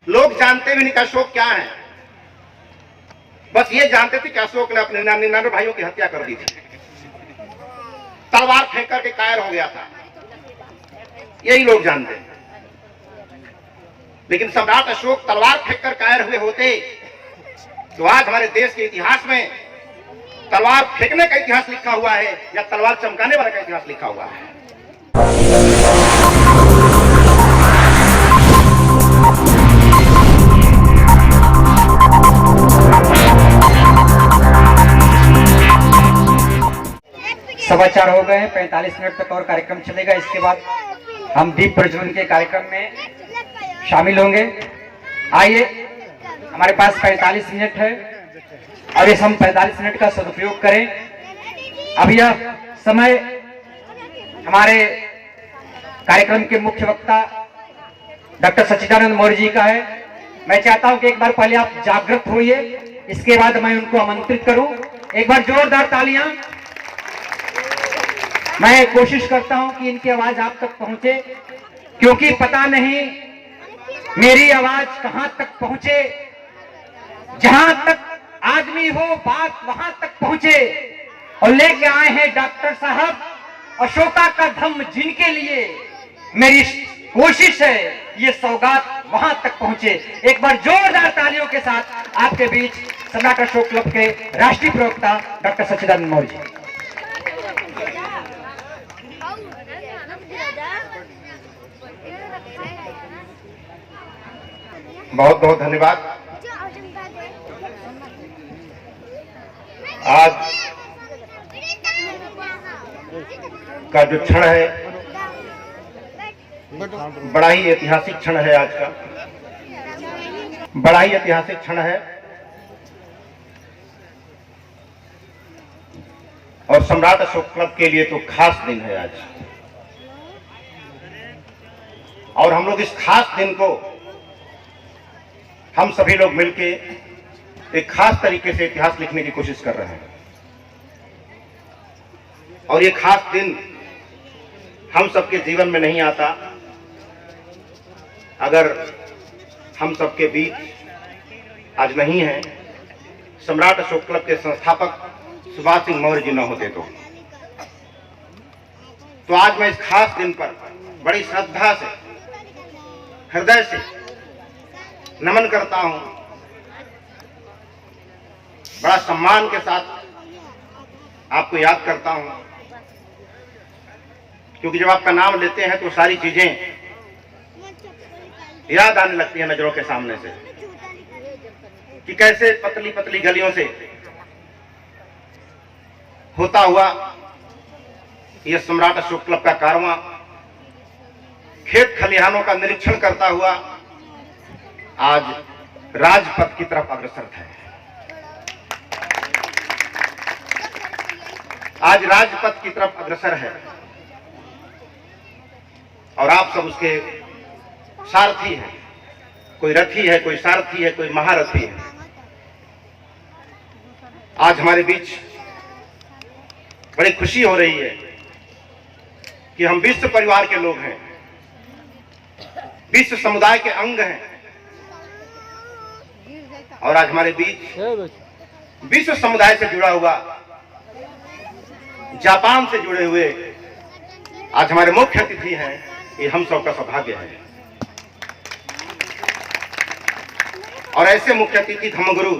लोग जानते भी नहीं कि अशोक क्या है, बस ये जानते थे कि अशोक ने अपने 99 भाइयों की हत्या कर दी थी, तलवार फेंक करके कायर हो गया था, यही लोग जानते। लेकिन सम्राट अशोक तलवार फेंक कर कायर हुए होते तो आज हमारे देश के इतिहास में तलवार फेंकने का इतिहास लिखा हुआ है या तलवार चमकाने वाले का इतिहास लिखा हुआ है। समाचार हो गए हैं, 45 मिनट तक और कार्यक्रम चलेगा। इसके बाद हम दीप प्रज्वलन के कार्यक्रम में शामिल होंगे। आइए, हमारे पास 45 मिनट है और इस हम 45 मिनट का सदुपयोग करें। अब यह समय हमारे कार्यक्रम के मुख्य वक्ता डॉक्टर सच्चिदानंद मौर्य जी का है। मैं चाहता हूं कि एक बार पहले आप जागृत होइए, इसके बाद मैं उनको आमंत्रित करूं। एक बार जोरदार तालियां। मैं कोशिश करता हूं कि इनकी आवाज आप तक पहुंचे, क्योंकि पता नहीं मेरी आवाज कहां तक पहुंचे। जहां तक आदमी हो बात वहां तक पहुंचे। और लेके आए हैं डॉक्टर साहब अशोका का धम्म, जिनके लिए मेरी कोशिश है ये सौगात वहां तक पहुंचे। एक बार जोरदार तालियों के साथ आपके बीच सम्राट अशोक क्लब के राष्ट्रीय प्रवक्ता डॉक्टर सच्चिदानंद मौर्य जी। बहुत बहुत धन्यवाद। आज का जो क्षण है बड़ा ही ऐतिहासिक क्षण है। आज का बड़ा ही ऐतिहासिक क्षण है और सम्राट अशोक क्लब के लिए तो खास दिन है आज। और हम लोग इस खास दिन को हम सभी लोग मिलके एक खास तरीके से इतिहास लिखने की कोशिश कर रहे हैं। और ये खास दिन हम सबके जीवन में नहीं आता अगर हम सबके बीच आज नहीं है सम्राट अशोक क्लब के संस्थापक सुभाष सिंह मौर्य जी न होते तो आज मैं इस खास दिन पर बड़ी श्रद्धा से, हृदय से नमन करता हूं, बड़ा सम्मान के साथ आपको याद करता हूं, क्योंकि जब आपका नाम लेते हैं तो सारी चीजें याद आने लगती है नजरों के सामने से कि कैसे पतली पतली गलियों से होता हुआ यह सम्राट अशोक क्लब का कारवां खेत खलिहानों का निरीक्षण करता हुआ आज राजपथ की तरफ अग्रसर है। आज राजपथ की तरफ अग्रसर है और आप सब उसके सारथी हैं। कोई रथी है, कोई सारथी है, कोई महारथी है। आज हमारे बीच बड़ी खुशी हो रही है कि हम विश्व परिवार के लोग हैं, विश्व समुदाय के अंग हैं और आज हमारे बीच विश्व समुदाय से जुड़ा हुआ, जापान से जुड़े हुए आज हमारे मुख्य अतिथि हैं। ये हम सबका सौभाग्य है और ऐसे मुख्य अतिथि धर्मगुरु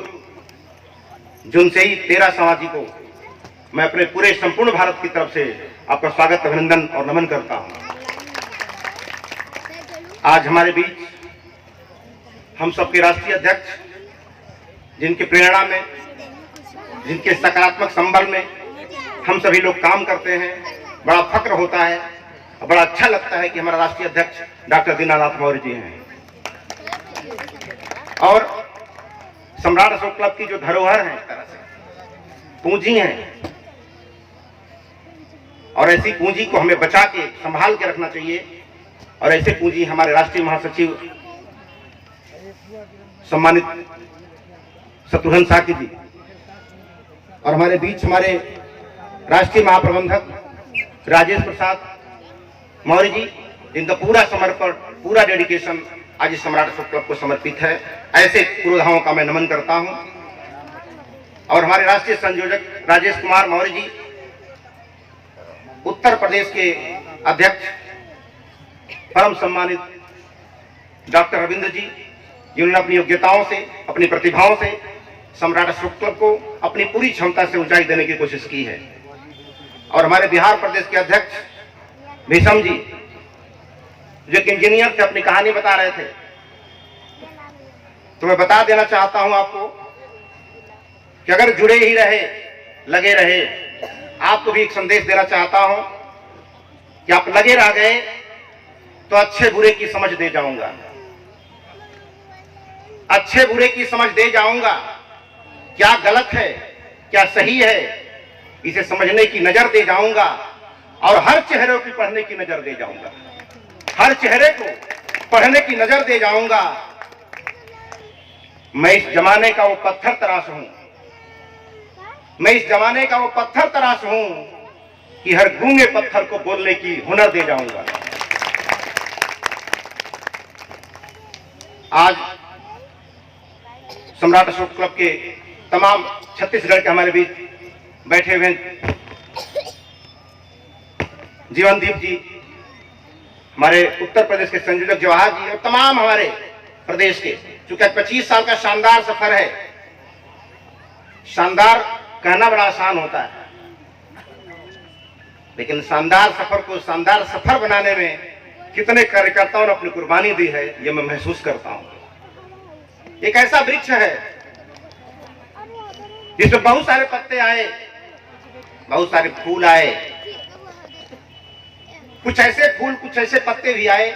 जिनसे ही 13 समाजी को मैं अपने पूरे संपूर्ण भारत की तरफ से आपका स्वागत, अभिनंदन और नमन करता हूं। आज हमारे बीच हम सबके राष्ट्रीय अध्यक्ष, जिनके प्रेरणा में, जिनके सकारात्मक संबल में हम सभी लोग काम करते हैं, बड़ा फक्र होता है और बड़ा अच्छा लगता है कि हमारा राष्ट्रीय अध्यक्ष डॉक्टर दीनानाथ मौर्य जी हैं। और सम्राट अशोक क्लब की जो धरोहर है, एक तरह से पूंजी है और ऐसी पूंजी को हमें बचा के संभाल के रखना चाहिए। और ऐसे पूंजी हमारे राष्ट्रीय महासचिव सम्मानित शत्रुघ्न साकी जी और हमारे बीच हमारे राष्ट्रीय महाप्रबंधक राजेश प्रसाद मौर्य जी, जिनका पूरा समर्पण, पूरा डेडिकेशन आज इस सम्राट अशोक क्लब को समर्पित है। ऐसे पुरोधाओं का मैं नमन करता हूं। और हमारे राष्ट्रीय संयोजक राजेश कुमार मौर्य जी, उत्तर प्रदेश के अध्यक्ष परम सम्मानित डॉक्टर रविंद्र जी, जिन्होंने अपनी योग्यताओं से, अपनी प्रतिभाओं से सम्राट अशोक क्लब को अपनी पूरी क्षमता से ऊंचाई देने की कोशिश की है। और हमारे बिहार प्रदेश के अध्यक्ष भीषम जी, जो एक इंजीनियर थे, अपनी कहानी बता रहे थे, तो मैं बता देना चाहता हूं आपको कि अगर जुड़े ही रहे, लगे रहे, आपको भी एक संदेश देना चाहता हूं कि आप लगे रह गए तो अच्छे बुरे की समझ दे जाऊंगा, अच्छे बुरे की समझ दे जाऊंगा। क्या गलत है, क्या सही है, इसे समझने की नजर दे जाऊंगा और हर चेहरे की पढ़ने की नजर दे जाऊंगा, हर चेहरे को पढ़ने की नजर दे जाऊंगा। मैं इस जमाने का वो पत्थर तराश हूं, मैं इस जमाने का वो पत्थर तराश हूं कि हर गूंगे पत्थर को बोलने की हुनर दे जाऊंगा। आज सम्राट अशोक क्लब के तमाम छत्तीसगढ़ के हमारे बीच बैठे हुए जीवनदीप जी, हमारे उत्तर प्रदेश के संयोजक जवाहर जी और तमाम हमारे प्रदेश के, चूंकि 25 साल का शानदार सफर है। शानदार कहना बड़ा आसान होता है, लेकिन शानदार सफर को शानदार सफर बनाने में कितने कार्यकर्ताओं ने अपनी कुर्बानी दी है, यह मैं महसूस करता हूं। एक ऐसा वृक्ष है जिसमें बहुत सारे पत्ते आए, बहुत सारे फूल आए, कुछ ऐसे फूल, कुछ ऐसे पत्ते भी आए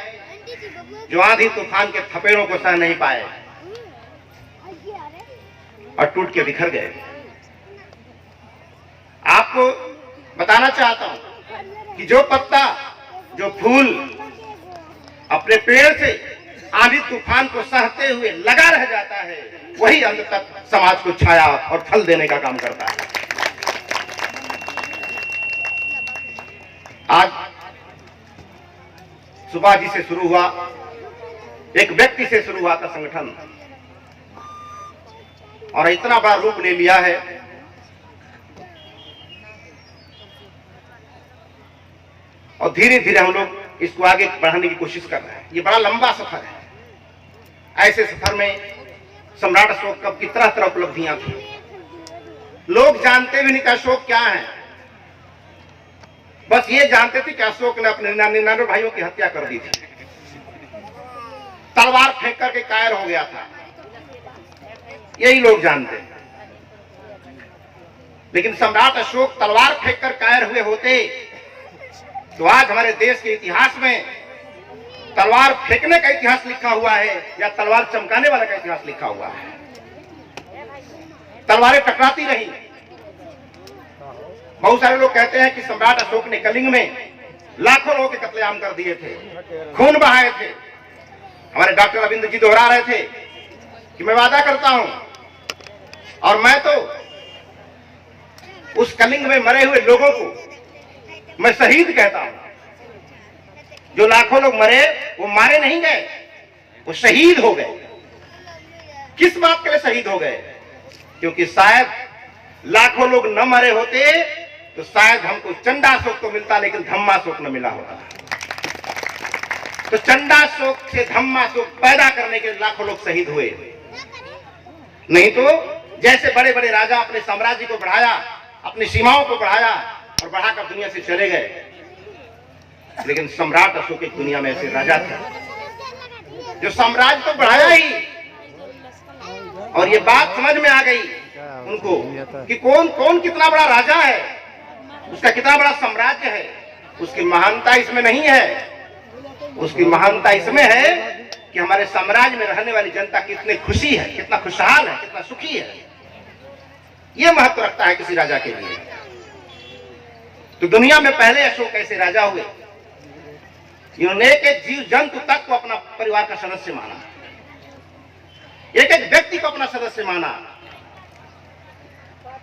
जो आंधी तूफान के थपेड़ों को सह नहीं पाए और टूट के बिखर गए। आपको बताना चाहता हूं कि जो पत्ता, जो फूल अपने पेड़ से आंधी तूफान को सहते हुए लगा रह जाता है, वही अंत तक समाज को छाया और फल देने का काम करता है। आज सुबह जी से शुरू हुआ, एक व्यक्ति से शुरू हुआ था संगठन, और इतना बड़ा रूप ले लिया है। और धीरे धीरे हम लोग इसको आगे बढ़ाने की कोशिश कर रहे हैं। ये बड़ा लंबा सफर है। ऐसे सफर में सम्राट अशोक क्लब की तरह तरह उपलब्धियां थी। लोग जानते भी नहीं कि अशोक क्या है, बस ये जानते थे कि अशोक ने अपने 99 भाइयों की हत्या कर दी थी, तलवार फेंक करके कायर हो गया था, यही लोग जानते। लेकिन सम्राट अशोक तलवार फेंक कर कायर हुए होते तो आज हमारे देश के इतिहास में तलवार फेंकने का इतिहास लिखा हुआ है या तलवार चमकाने वाला का इतिहास लिखा हुआ है। तलवारें टकराती रही। बहुत सारे लोग कहते हैं कि सम्राट अशोक ने कलिंग में लाखों लोगों के कत्लेआम कर दिए थे, खून बहाए थे। हमारे डॉक्टर रविंद्र जी दोहरा रहे थे कि मैं वादा करता हूं और मैं तो उस कलिंग में मरे हुए लोगों को मैं शहीद कहता हूं। जो लाखों लोग मरे वो मारे नहीं गए, वो शहीद हो गए। किस बात के लिए शहीद हो गए? क्योंकि शायद लाखों लोग न मरे होते तो शायद हमको चंडाशोक तो मिलता, लेकिन धम्माशोक न मिला होता। तो चंडाशोक से धम्माशोक पैदा करने के लाखों लोग शहीद हुए। नहीं तो जैसे बड़े बड़े राजा अपने साम्राज्य को बढ़ाया, अपनी सीमाओं को बढ़ाया और बढ़ाकर दुनिया से चले गए, लेकिन सम्राट अशोक एक दुनिया में ऐसे राजा थे जो साम्राज्य तो बढ़ाया ही, और ये बात समझ में आ गई उनको कि कौन कौन कितना बड़ा राजा है, उसका कितना बड़ा साम्राज्य है। उसकी महानता इसमें नहीं है, उसकी महानता इसमें है कि हमारे साम्राज्य में रहने वाली जनता कितनी खुशी है, कितना खुशहाल है, कितना सुखी है। यह महत्व रखता है किसी राजा के लिए। तो दुनिया में पहले अशोक ऐसे राजा हुए, इन्होंने एक एक जीव जंतु तक को अपना परिवार का सदस्य माना, एक एक व्यक्ति को अपना सदस्य माना,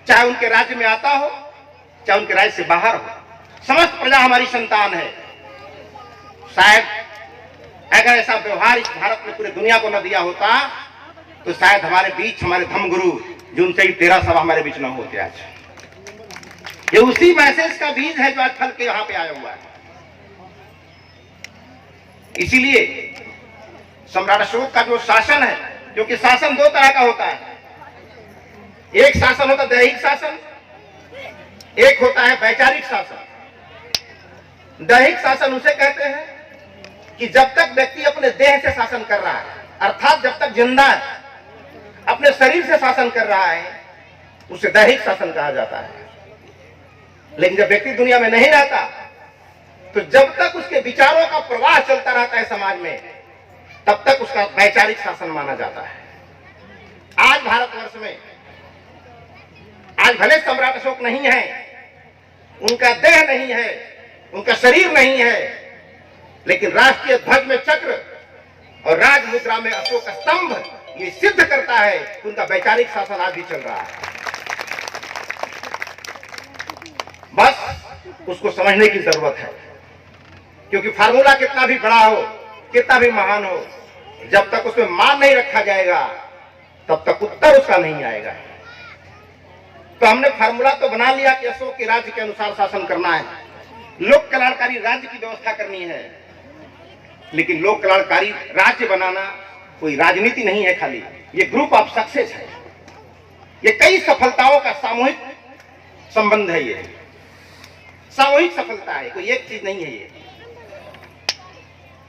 चाहे उनके राज्य में आता हो, चाहे उनके राज्य से बाहर हो। समस्त प्रजा हमारी संतान है। शायद अगर ऐसा व्यवहार इस भारत में पूरे दुनिया को न दिया होता तो शायद हमारे बीच हमारे धर्मगुरु जो उनसे 13 सभा हमारे बीच न होते आज। ये उसी मैसेज का बीज है जो आज फल के यहाँ पे आया हुआ है। इसीलिए सम्राट अशोक का जो शासन है, क्योंकि शासन दो तरह का होता है, एक शासन होता है दैहिक शासन, एक होता है वैचारिक शासन। दैहिक शासन उसे कहते हैं कि जब तक व्यक्ति अपने देह से शासन कर रहा है, अर्थात जब तक जिंदा है, अपने शरीर से शासन कर रहा है, उसे दैहिक शासन कहा जाता है। लेकिन जब व्यक्ति दुनिया में नहीं रहता तो जब तक उसके विचारों का प्रवाह चलता रहता है समाज में, तब तक उसका वैचारिक शासन माना जाता है। आज भारतवर्ष में आज भले सम्राट अशोक नहीं है, उनका देह नहीं है, उनका शरीर नहीं है, लेकिन राष्ट्रीय ध्वज में चक्र और राज मुद्रा में अशोक स्तंभ ये सिद्ध करता है कि उनका वैचारिक शासन आज भी चल रहा है। बस उसको समझने की जरूरत है, क्योंकि फार्मूला कितना भी बड़ा हो, कितना भी महान हो, जब तक उसमें मान नहीं रखा जाएगा तब तक उत्तर उसका नहीं आएगा। तो हमने फार्मूला तो बना लिया कि अशोक के राज्य के अनुसार शासन करना है, लोक कल्याणकारी राज्य की व्यवस्था करनी है, लेकिन लोक कल्याणकारी राज्य बनाना कोई राजनीति नहीं है खाली, ये ग्रुप ऑफ सक्सेस है, ये कई सफलताओं का सामूहिक संबंध है, ये सामूहिक सफलता है, कोई एक चीज नहीं है ये।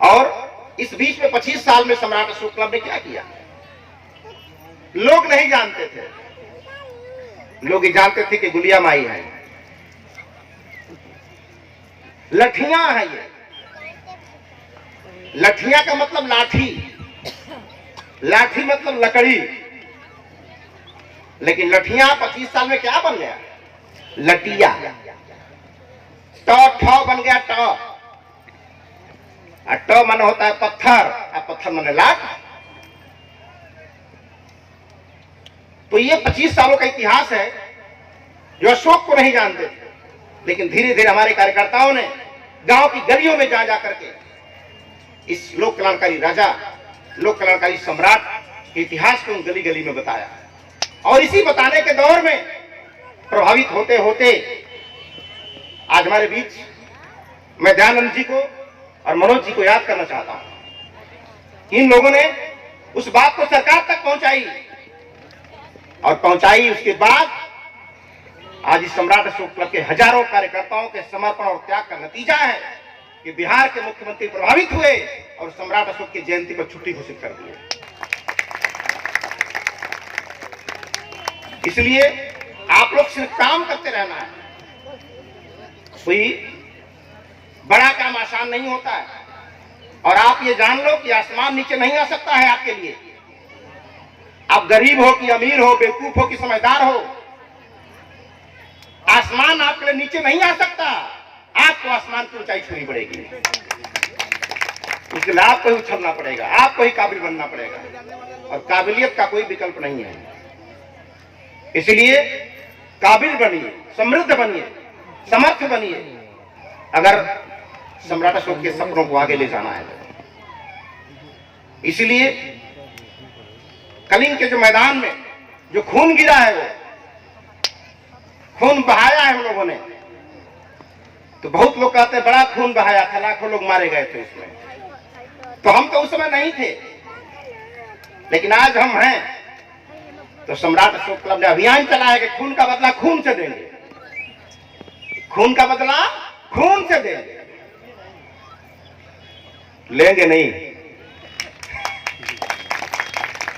और इस बीच में 25 साल में सम्राट अशोक क्लब ने क्या किया, लोग नहीं जानते थे। लोग ये जानते थे कि गुलिया माई है, लठियां है, ये लठियां का मतलब लाठी, लाठी मतलब लकड़ी, लेकिन लठियां 25 साल में क्या बन गया, लटिया, ट बन गया ट, और ट मन होता है पत्थर, और पत्थर मन लाठ। तो ये 25 सालों का इतिहास है जो अशोक को नहीं जानते थे, लेकिन धीरे धीरे हमारे कार्यकर्ताओं ने गांव की गलियों में जा जा करके इस लोक कल्याणकारी राजा, लोक कल्याणकारी सम्राट के इतिहास को गली गली में बताया। और इसी बताने के दौर में प्रभावित होते होते आज हमारे बीच मैं दयानंद जी को और मनोज जी को याद करना चाहता हूं। इन लोगों ने उस बात को सरकार तक पहुंचाई, और पहुंचाई उसके बाद आज इस सम्राट अशोक क्लब के हजारों कार्यकर्ताओं के समर्पण और त्याग का नतीजा है कि बिहार के मुख्यमंत्री प्रभावित हुए और सम्राट अशोक की जयंती पर छुट्टी घोषित कर दी। इसलिए आप लोग सिर्फ काम करते रहना है, कोई बड़ा काम आसान नहीं होता है। और आप ये जान लो कि आसमान नीचे नहीं आ सकता है आपके लिए, आप गरीब हो कि अमीर हो, बेवकूफ हो कि समझदार हो, आसमान आपके लिए नीचे नहीं आ सकता, आपको आसमान की ऊंचाई छूनी पड़ेगी। इसलिए आपको ही उछलना पड़ेगा, आपको ही काबिल बनना पड़ेगा, और काबिलियत का कोई विकल्प नहीं है। इसलिए काबिल बनिए, समृद्ध बनिए, समर्थ बनिए, अगर सम्राट अशोक के सपनों को आगे ले जाना है। इसलिए कलिंग के जो मैदान में जो खून गिरा है, वो खून बहाया है हम लोगों ने। तो बहुत लोग कहते हैं बड़ा खून बहाया था, लाखों लोग मारे गए थे इसमें। तो हम तो उस समय नहीं थे, लेकिन आज हम हैं। तो सम्राट अशोक क्लब ने अभियान चलाया कि खून का बदला खून से देंगे, खून का बदला खून से देंगे। लेंगे नहीं,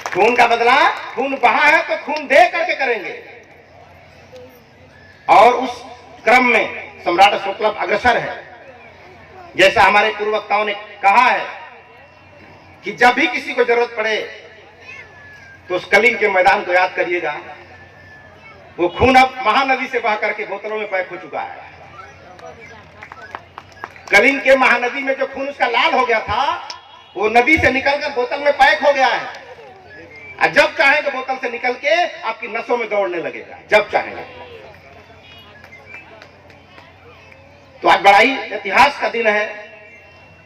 खून का बदला, खून बहा है तो खून दे करके करेंगे। और उस क्रम में सम्राट अशोक क्लब अग्रसर है। जैसा हमारे पूर्व वक्ताओं ने कहा है कि जब भी किसी को जरूरत पड़े तो उस कलिंग के मैदान को याद करिएगा। वो खून अब महानदी से बह करके बोतलों में पैक हो चुका है। कलिंग के महानदी में जो खून उसका लाल हो गया था, वो नदी से निकलकर बोतल में पैक हो गया है। और जब चाहेंगे बोतल से निकल के आपकी नसों में दौड़ने लगेगा, जब चाहेंगे। तो आज बड़ा ही इतिहास का दिन है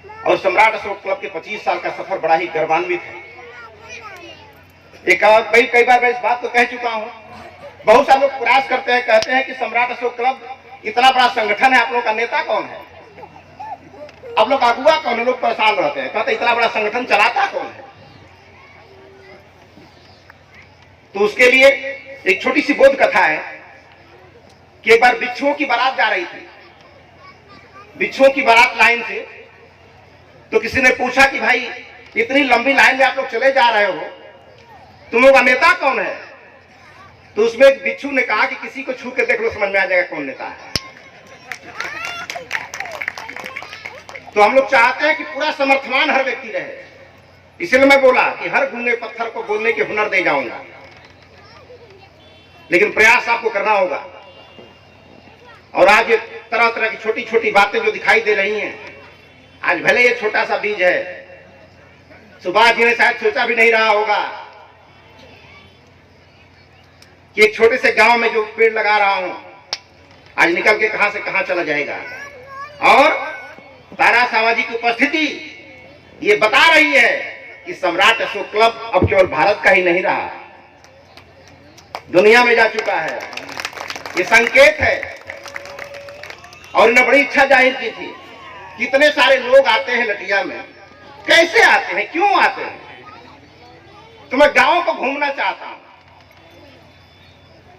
और सम्राट अशोक क्लब के 25 साल का सफर बड़ा ही गर्वान्वित है। कई बार मैं इस बात को कह चुका हूं। बहुत सारे लोग प्रयास करते हैं, कहते हैं कि सम्राट अशोक क्लब इतना बड़ा संगठन है, आप लोग का नेता कौन है, आप लोग का अगुआ कौन है? लोग परेशान रहते हैं, कहते इतना बड़ा संगठन चलाता कौन है? तो उसके लिए एक छोटी सी बोध कथा है कि एक बार बिच्छुओं की बारात जा रही थी, बिच्छुओं की बारात लाइन से। तो किसी ने पूछा कि भाई इतनी लंबी लाइन में आप लोग चले जा रहे हो, तुम लोग का नेता कौन है? तो उसमें एक बिच्छू ने कहा कि किसी को छू के देख लो, समझ में आ जाएगा कौन नेता है। तो हम लोग चाहते हैं कि पूरा समर्थमान हर व्यक्ति रहे, इसलिए मैं बोला कि हर गूंगे पत्थर को बोलने के हुनर दे जाऊंगा, लेकिन प्रयास आपको करना होगा। और आज ये तरह तरह की छोटी छोटी बातें जो दिखाई दे रही हैं, आज भले ये छोटा सा बीज है, सुभाष जी ने शायद सोचा भी नहीं रहा होगा कि एक छोटे से गांव में जो पेड़ लगा रहा हूं आज निकल के कहां से कहां चला जाएगा। और तारा सामाजिक की उपस्थिति ये बता रही है कि सम्राट अशोक क्लब अब केवल भारत का ही नहीं रहा, दुनिया में जा चुका है। ये संकेत है। और इन्होंने बड़ी इच्छा जाहिर की थी। कितने सारे लोग आते हैं लटिया में, कैसे आते हैं, क्यों आते हैं? तो मैं गांव को घूमना चाहता हूं,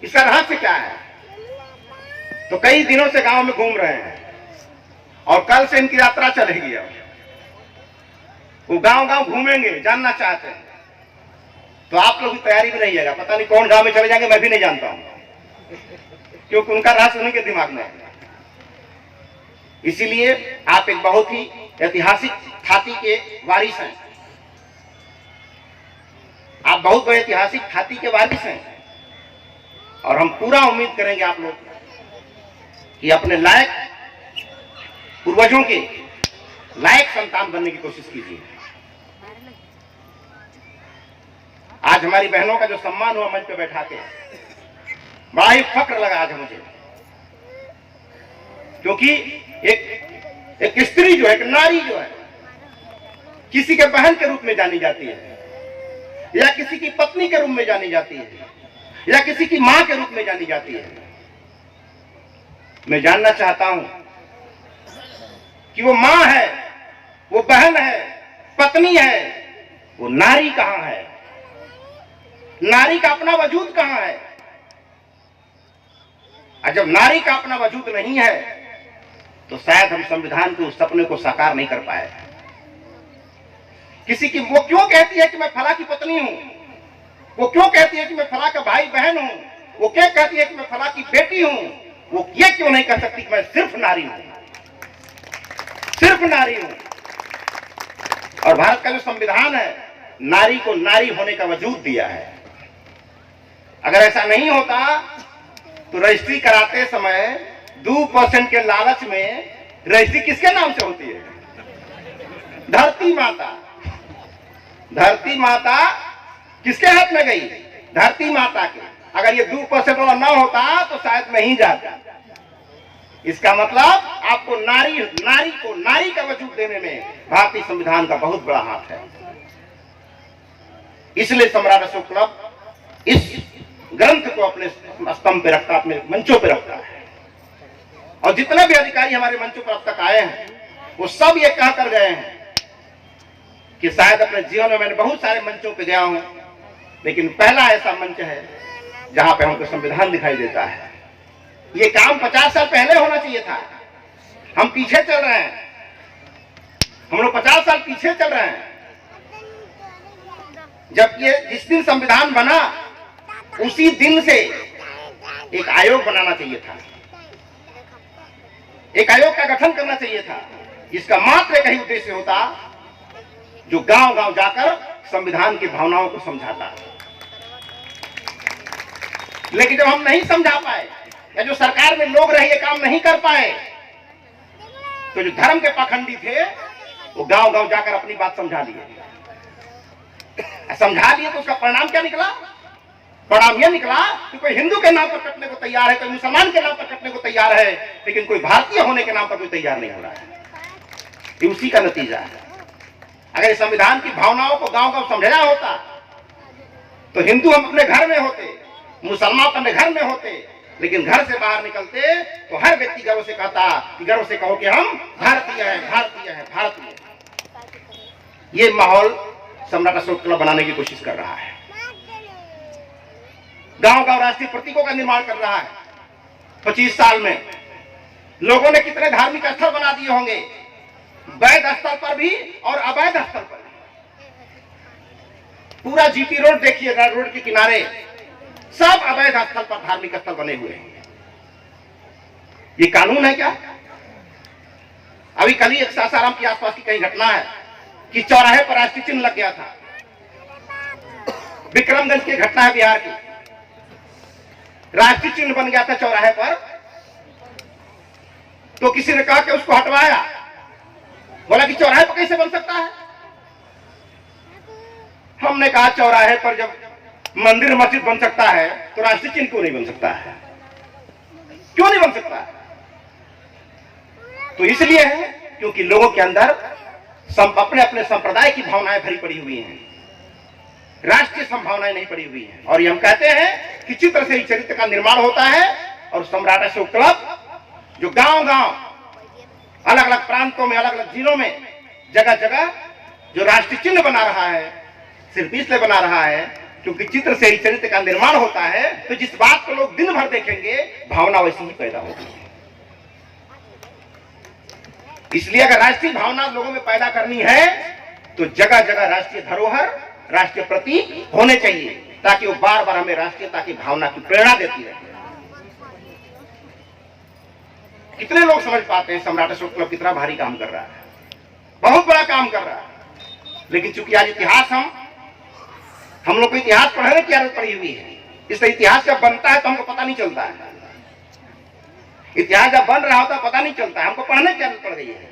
इसका रहस्य क्या है? तो कई दिनों से गांव में घूम रहे हैं और कल से इनकी यात्रा चलेगी। अब वो गांव गांव घूमेंगे, जानना चाहते हैं। तो आप लोग की तैयारी में रहिएगा, पता नहीं कौन गांव में चले जाएंगे, मैं भी नहीं जानता हूं, क्योंकि उनका रहस्य उन्हीं के दिमाग में है। इसीलिए आप एक बहुत ही ऐतिहासिक ख्याति के वारिस हैं, आप बहुत बड़े ऐतिहासिक ख्याति के वारिस हैं। और हम पूरा उम्मीद करेंगे आप लोग कि अपने लायक पूर्वजों के लायक संतान बनने की कोशिश कीजिए। आज हमारी बहनों का जो सम्मान हुआ मंच पे बैठा के, बड़ा ही फक्र लगा आज मुझे, क्योंकि एक स्त्री जो है, एक नारी जो है, किसी के बहन के रूप में जानी जाती है, या किसी की पत्नी के रूप में जानी जाती है, या किसी की मां के रूप में जानी जाती है। मैं जानना चाहता हूं कि वो मां है, वो बहन है, पत्नी है, वो नारी कहां है? नारी का अपना वजूद कहां है? और जब नारी का अपना वजूद नहीं है तो शायद हम संविधान के उस सपने को साकार नहीं कर पाए। किसी की वो क्यों कहती है कि मैं फला की पत्नी हूं, वो क्यों कहती है कि मैं फला का भाई बहन हूं, वो क्या कहती है कि मैं फला की बेटी हूं, वो ये क्यों नहीं कह सकती कि मैं सिर्फ नारी हूं, सिर्फ नारी हूं। और भारत का जो संविधान है, नारी को नारी होने का वजूद दिया है। अगर ऐसा नहीं होता तो रजिस्ट्री कराते समय 2% के लालच में रजिस्ट्री किसके नाम से होती है? धरती माता। धरती माता किसके हाथ में गई? धरती माता के। अगर ये 2% वाला ना होता तो शायद नहीं जाता। इसका मतलब आपको नारी को नारी का वजूद देने में भारतीय संविधान का बहुत बड़ा हाथ है। इसलिए सम्राट अशोक क्लब इस ग्रंथ को अपने स्तंभ पे रखता, अपने मंचों पे रखता है। और जितने भी अधिकारी हमारे मंचों पर अब तक आए हैं, वो सब ये कह कर गए हैं कि शायद अपने जीवन में मैंने बहुत सारे मंचों पे गया हूं, लेकिन पहला ऐसा मंच है जहां पे हमको संविधान दिखाई देता है। ये काम 50 साल पहले होना चाहिए था। हम पीछे चल रहे हैं, हम लोग 50 साल पीछे चल रहे हैं। जब ये जिस दिन संविधान बना उसी दिन से एक आयोग बनाना चाहिए था, एक आयोग का गठन करना चाहिए था, जिसका मात्र एक ही उद्देश्य होता, जो गांव गांव जाकर संविधान की भावनाओं को समझाता। लेकिन जब हम नहीं समझा पाए, या जो सरकार में लोग रहे ये काम नहीं कर पाए, तो जो धर्म के पाखंडी थे वो गांव गांव जाकर अपनी बात समझा लिए। समझा लिए तो उसका परिणाम क्या निकला? परिणाम यह निकला कि कोई हिंदू के नाम पर कटने को तैयार है, कोई मुसलमान के नाम पर कटने को तैयार है, लेकिन कोई भारतीय होने के नाम पर कोई तैयार नहीं हो रहा है। ये उसी का नतीजा है। अगर इस संविधान की भावनाओं को गांव गांव समझाया होता तो हिंदू हम अपने घर में होते, मुसलमान अपने घर में होते, लेकिन घर से बाहर निकलते तो हर व्यक्ति गर्व से कहता कि गर्व से कहो कि हम भारतीय हैं, भारतीय हैं, भारतीय। ये माहौल सम्राट अशोक क्लब बनाने की कोशिश कर रहा है, गांव गांव राष्ट्रीय प्रतीकों का निर्माण कर रहा है। 25 साल में लोगों ने कितने धार्मिक स्थल बना दिए होंगे, वैध स्थल पर भी और अवैध स्थल पर भी। पूरा जीटी रोड देखिए, रोड के किनारे सब अवैध स्थल पर धार्मिक स्थल बने हुए हैं। ये कानून है क्या? अभी कल ही एक सासाराम के आसपास की कहीं घटना है कि चौराहे पर राष्ट्रीय चिन्ह लग गया था। विक्रमगंज की घटना है, बिहार की। राष्ट्रीय चिन्ह बन गया था चौराहे पर, तो किसी ने कहा कि उसको हटवाया। बोला कि चौराहे पर कैसे बन सकता है? हमने कहा चौराहे पर जब मंदिर मस्जिद बन सकता है तो राष्ट्रीय चिन्ह क्यों नहीं बन सकता है? क्यों नहीं बन सकता है? तो इसलिए है क्योंकि लोगों के अंदर अपने अपने संप्रदाय की भावनाएं भरी पड़ी हुई हैं, राष्ट्रीय संभावनाएं नहीं पड़ी हुई हैं। और ये हम कहते हैं कि चित्र से ही चरित्र का निर्माण होता है। और सम्राट अशोक क्लब जो गांव गांव अलग अलग प्रांतों में, अलग अलग जिलों में जगह जगह जो राष्ट्रीय चिन्ह बना रहा है, सिर्फ इसलिए बना रहा है क्योंकि चित्र से ही चरित्र का निर्माण होता है। तो जिस बात को लोग दिन भर देखेंगे, भावना वैसी ही पैदा होती है। इसलिए अगर राष्ट्रीय भावना लोगों में पैदा करनी है तो जगह जगह राष्ट्रीय धरोहर, राष्ट्रीय प्रतीक होने चाहिए, ताकि वो बार बार हमें राष्ट्रीयता की भावना की प्रेरणा देती रहे। कितने लोग समझ पाते हैं सम्राट अशोक क्लब कितना भारी काम कर रहा है, बहुत बड़ा काम कर रहा है। लेकिन चूंकि आज इतिहास हम लोग को इतिहास पढ़ने की आदत पड़ी हुई है, इसलिए इतिहास जब बनता है तो हमको पता नहीं चलता है। इतिहास जब बन रहा होता है पता नहीं चलता है, हमको पढ़ने की आदत पड़ गई है।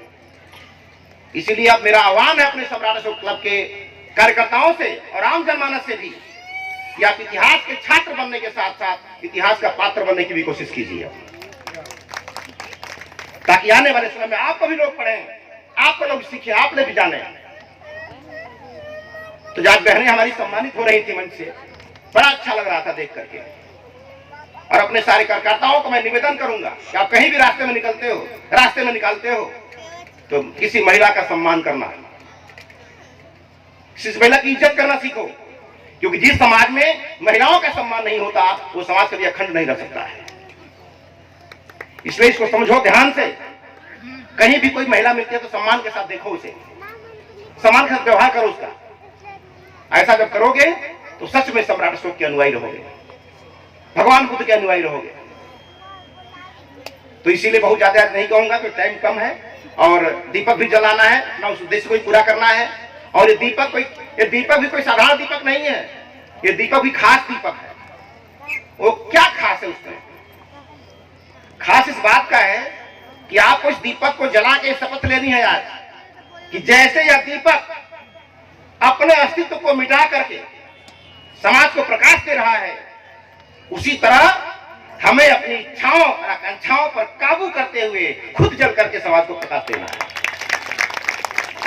इसीलिए अब मेरा आह्वान है अपने सम्राट अशोक क्लब के कार्यकर्ताओं से और आम जनमानस से भी कि आप इतिहास के छात्र बनने के साथ साथ इतिहास का पात्र बनने की भी कोशिश कीजिए, ताकि आने वाले समय में आपको भी लोग पढ़ें, आपको लोग सीखें, आप लोग भी जाने। तो आज बहनें हमारी सम्मानित हो रही थी मंच से, बड़ा अच्छा लग रहा था देख करके। और अपने सारे कार्यकर्ताओं को मैं निवेदन करूंगा कि आप कहीं भी रास्ते में निकालते हो तो किसी महिला का सम्मान करना, किसी महिला की इज्जत करना सीखो, क्योंकि जिस समाज में महिलाओं का सम्मान नहीं होता वो समाज कभी अखंड नहीं रह सकता है। इसलिए इसको समझो ध्यान से। कहीं भी कोई महिला मिलती है तो सम्मान के साथ देखो उसे, सम्मान के साथ व्यवहार करो उसका। ऐसा जब करोगे तो सच में सम्राट अशोक के अनुयायी रहोगे, भगवान बुद्ध के अनुयायी रहोगे। तो इसीलिए बहुत ज्यादा नहीं कहूंगा, तो टाइम कम है और दीपक भी जलाना है, ना उस उद्देश्य को पूरा करना है। और ये दीपक भी कोई साधारण दीपक नहीं है, ये दीपक भी खास दीपक है। वो क्या खास है उसमें? खास इस बात का है कि आपको इस दीपक को जला के शपथ लेनी है आज कि जैसे यह दीपक अपने अस्तित्व को मिटा करके समाज को प्रकाश दे रहा है, उसी तरह हमें अपनी इच्छाओं और आकांक्षाओं पर काबू करते हुए खुद जल करके समाज को प्रकाश देना है।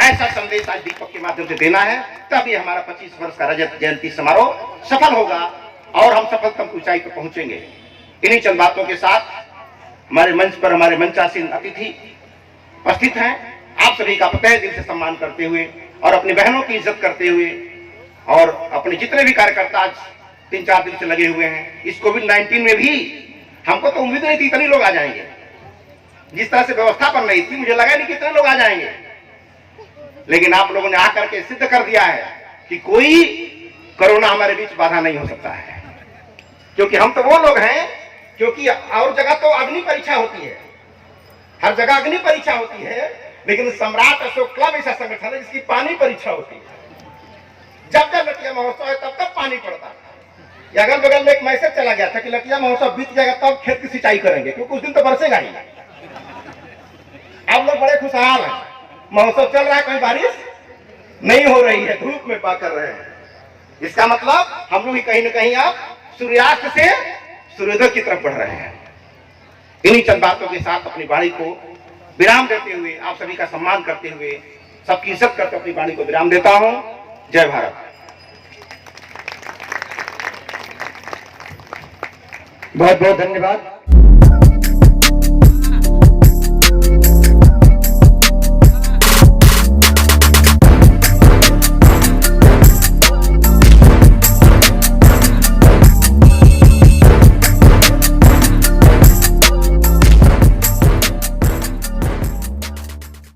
ऐसा संदेश आज दीपक के माध्यम से देना है, तभी हमारा 25 वर्ष का रजत जयंती समारोह सफल होगा और हम सफलतम ऊंचाई पर पहुंचेंगे। इन्हीं चंद बातों के साथ हमारे मंच पर हमारे मंचासीन अतिथि उपस्थित हैं। आप सभी का तहे दिल से सम्मान करते हुए और अपनी बहनों की इज्जत करते हुए और अपने जितने भी कार्यकर्ता आज 3-4 दिन से लगे हुए हैं, इस कोविड-19 में भी हमको तो उम्मीद नहीं थी इतने लोग आ जाएंगे। जिस तरह से व्यवस्था बन रही थी मुझे लगा नहीं कि इतने लोग आ जाएंगे, लेकिन आप लोगों ने आकर के सिद्ध कर दिया है कि कोई कोरोना हमारे बीच बाधा नहीं हो सकता है। क्योंकि हम तो वो लोग हैं, क्योंकि और जगह तो अग्नि परीक्षा होती है, हर जगह अग्नि परीक्षा होती है, लेकिन सम्राट अशोक क्लब ऐसा संगठन है जिसकी पानी परीक्षा होती है। जब जब लटिया महोत्सव है तब तब पानी पड़ता है। अगल बगल में एक मैसेज चला गया था कि लटिया महोत्सव बीत जाएगा तब खेत की सिंचाई करेंगे, क्योंकि उस दिन तो बरसेगा ही। आप लोग बड़े खुशहाल हैं, महोत्सव चल रहा है, कोई बारिश नहीं हो रही है, धूप में पा कर रहे हैं। इसका मतलब हम लोग ही कहीं न कहीं आप सूर्यास्त से सूर्योदय की तरफ बढ़ रहे हैं। इन्हीं चंद बातों के साथ अपनी वाणी को विराम देते हुए, आप सभी का सम्मान करते हुए, सबकी इज्जत करते अपनी वाणी को विराम देता हूं। जय भारत। बहुत बहुत धन्यवाद।